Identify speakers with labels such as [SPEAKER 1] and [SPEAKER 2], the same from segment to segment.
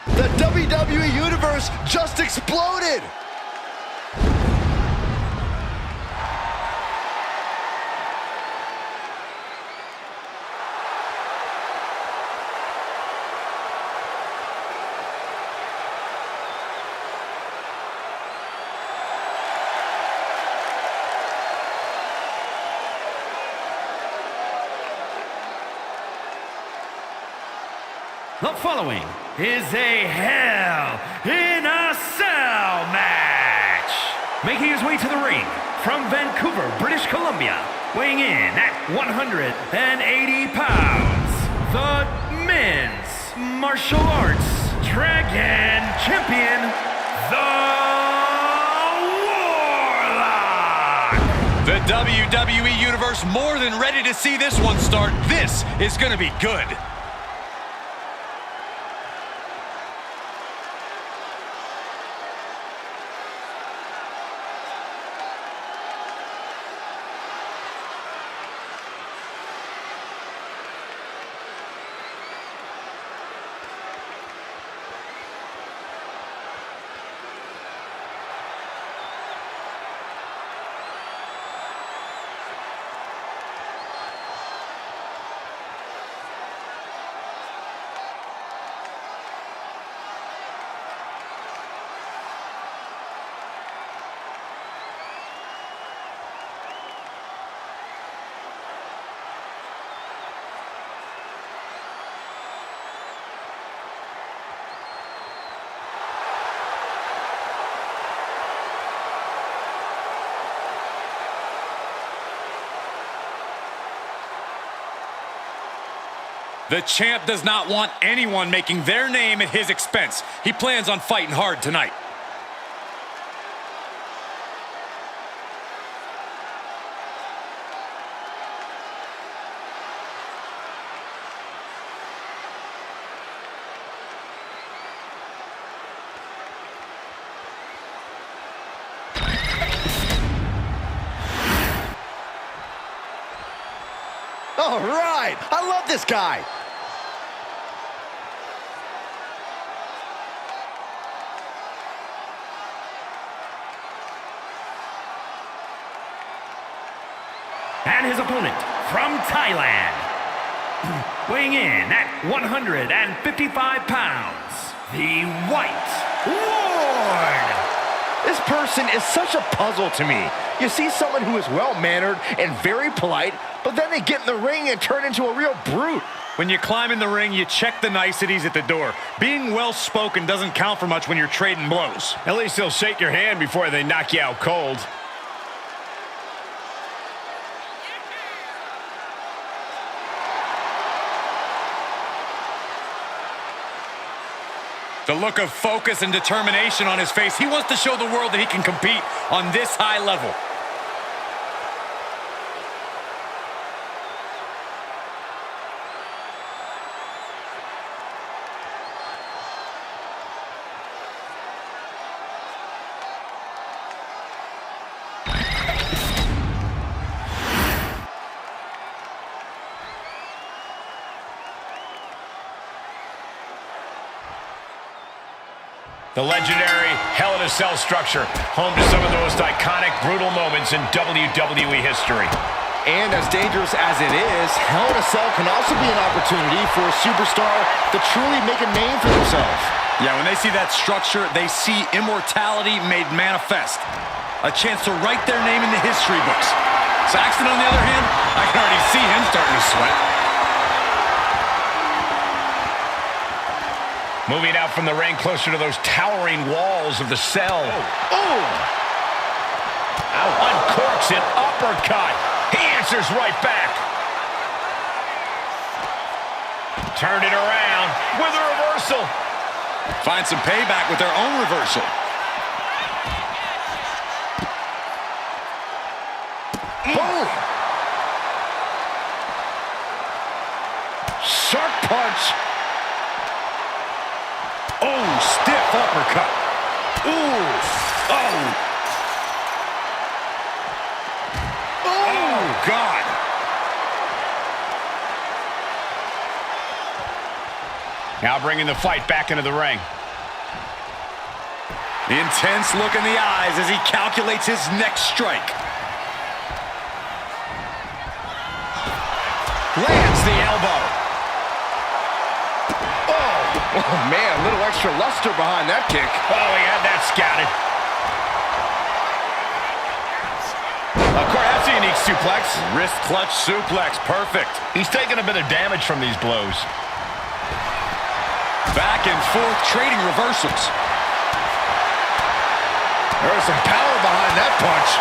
[SPEAKER 1] The WWE Universe just exploded!
[SPEAKER 2] The following is a Hell in a Cell match. Making his way to the ring from Vancouver, British Columbia, weighing in at 180 pounds, the Men's Martial Arts Dragon Champion, the Warlock.
[SPEAKER 3] The WWE Universe more than ready to see this one start. This is going to be good. The champ does not want anyone making their name at his expense. He plans on fighting hard tonight.
[SPEAKER 1] All right, I love this guy.
[SPEAKER 2] And his opponent from Thailand, weighing in at 155 pounds, the White Lord.
[SPEAKER 1] This person is such a puzzle to me. You see someone who is well-mannered and very polite, but then they get in the ring and turn into a real brute.
[SPEAKER 3] When you climb in the ring, you check the niceties at the door. Being well-spoken doesn't count for much when you're trading blows.
[SPEAKER 4] At least they'll shake your hand before they knock you out cold.
[SPEAKER 3] The look of focus and determination on his face. He wants to show the world that he can compete on this high level.
[SPEAKER 4] The legendary Hell in a Cell structure, home to some of the most iconic, brutal moments in WWE history.
[SPEAKER 1] And as dangerous as it is, Hell in a Cell can also be an opportunity for a superstar to truly make a name for themselves.
[SPEAKER 3] Yeah, when they see that structure, they see immortality made manifest. A chance to write their name in the history books. Saxton, on the other hand, I can already see him starting to sweat.
[SPEAKER 4] Moving out from the ring closer to those towering walls of the cell.
[SPEAKER 1] Oh!
[SPEAKER 4] Uncorks an uppercut. He answers right back. Turned it around with a reversal.
[SPEAKER 3] Find some payback with their own reversal.
[SPEAKER 1] Boom! Sharp punch.
[SPEAKER 4] Oh, stiff uppercut.
[SPEAKER 3] Ooh! Oh!
[SPEAKER 4] Oh, God. Now bringing the fight back into the ring.
[SPEAKER 3] The intense look in the eyes as he calculates his next strike. Lands the elbow.
[SPEAKER 1] Oh, man, a little extra luster behind that kick.
[SPEAKER 4] Oh, he had that scouted. Of course, that's a unique suplex.
[SPEAKER 3] Wrist clutch suplex, perfect.
[SPEAKER 4] He's taking a bit of damage from these blows.
[SPEAKER 3] Back and forth, trading reversals.
[SPEAKER 1] There's some power behind that punch.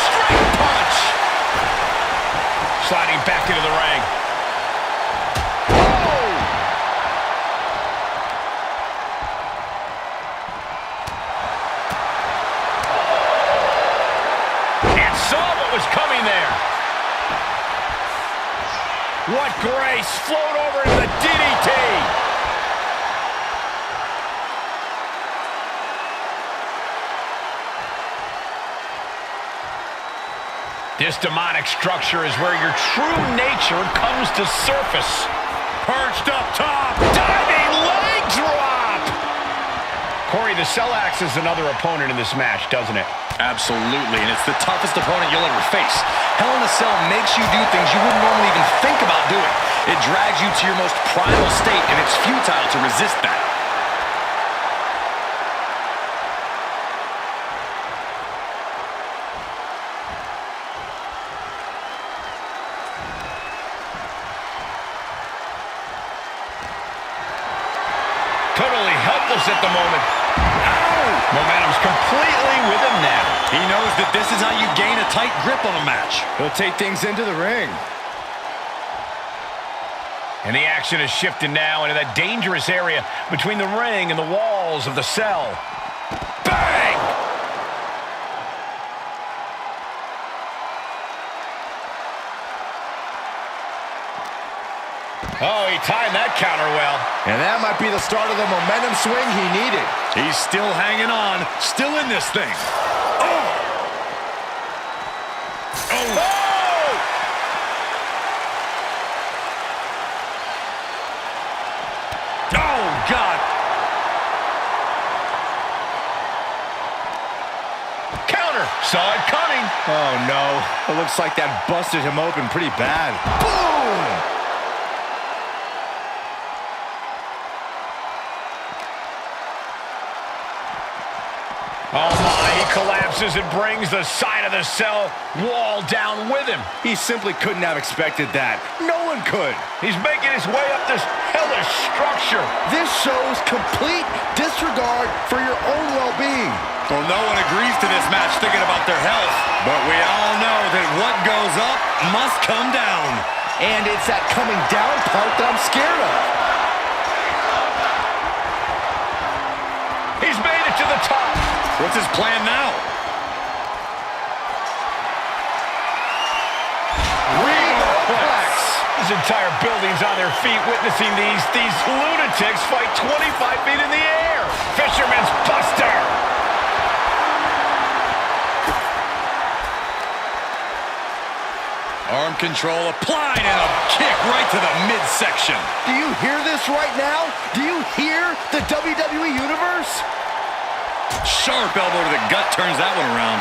[SPEAKER 1] Straight punch.
[SPEAKER 4] Sliding back into the ring. And saw what was coming there. What grace. Float over into the DDT. This demonic structure is where your true nature comes to surface. Perched up top. Diving leg drop. Corey, the Cell acts as another opponent in this match, doesn't it?
[SPEAKER 3] Absolutely, and it's the toughest opponent you'll ever face. Hell in a Cell makes you do things you wouldn't normally even think about doing. It drags you to your most primal state, and it's futile to resist that.
[SPEAKER 4] Totally helpless at the moment. Ow! Momentum's completely with him now.
[SPEAKER 3] He knows that this is how you gain a tight grip on a match.
[SPEAKER 1] He'll take things into the ring.
[SPEAKER 4] And the action is shifting now into that dangerous area between the ring and the walls of the Cell. Bang! Oh, he timed that counter well.
[SPEAKER 1] And that might be the start of the momentum swing he needed.
[SPEAKER 3] He's still hanging on, still in this thing. Oh! Oh! Oh, God!
[SPEAKER 4] Counter! Saw it coming.
[SPEAKER 1] Oh, no. It looks like that busted him open pretty bad. Boom!
[SPEAKER 4] Oh my, he collapses and brings the side of the Cell wall down with him.
[SPEAKER 1] He simply couldn't have expected that. No one could.
[SPEAKER 4] He's making his way up this hellish structure.
[SPEAKER 1] This shows complete disregard for your own well-being.
[SPEAKER 3] Well, no one agrees to this match thinking about their health, but we all know that what goes up must come down.
[SPEAKER 1] And it's that coming down part that I'm scared of.
[SPEAKER 4] He's made it to the top.
[SPEAKER 3] What's his plan now?
[SPEAKER 1] Reflex.
[SPEAKER 4] This entire building's on their feet witnessing these lunatics fight 25 feet in the air. Fisherman's Buster.
[SPEAKER 3] Arm control applied and a kick right to the midsection.
[SPEAKER 1] Do you hear this right now? Do you hear the WWE Universe?
[SPEAKER 3] Sharp elbow to the gut turns that one around.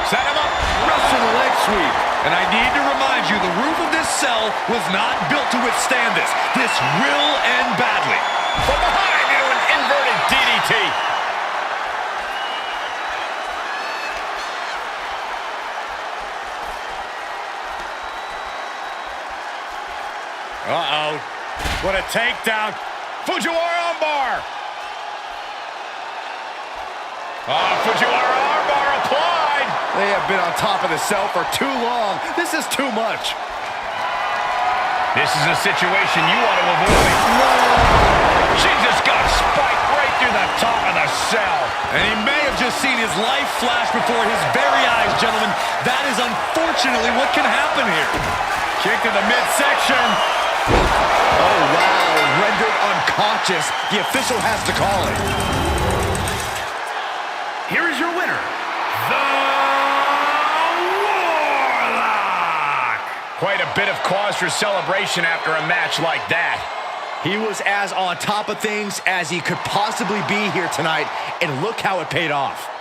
[SPEAKER 4] Set him up.
[SPEAKER 1] Russian leg sweep.
[SPEAKER 3] And I need to remind you, the roof of this Cell was not built to withstand this. This will end badly.
[SPEAKER 4] From behind into an inverted DDT.
[SPEAKER 3] Uh-oh. What a takedown.
[SPEAKER 4] Fujiwara armbar. Fujiwara armbar applied.
[SPEAKER 1] They have been on top of the Cell for too long. This is too much.
[SPEAKER 4] This is a situation you want to avoid.
[SPEAKER 1] No.
[SPEAKER 4] She just got spiked right through the top of the Cell.
[SPEAKER 3] And he may have just seen his life flash before his very eyes, gentlemen. That is unfortunately what can happen here. Kick to the midsection.
[SPEAKER 1] Oh, wow. Rendered unconscious. The official has to call it.
[SPEAKER 2] Here is your winner, the Warlock.
[SPEAKER 4] a bit of cause for celebration after a match like that.
[SPEAKER 1] He was as on top of things as he could possibly be here tonight, and look how it paid off.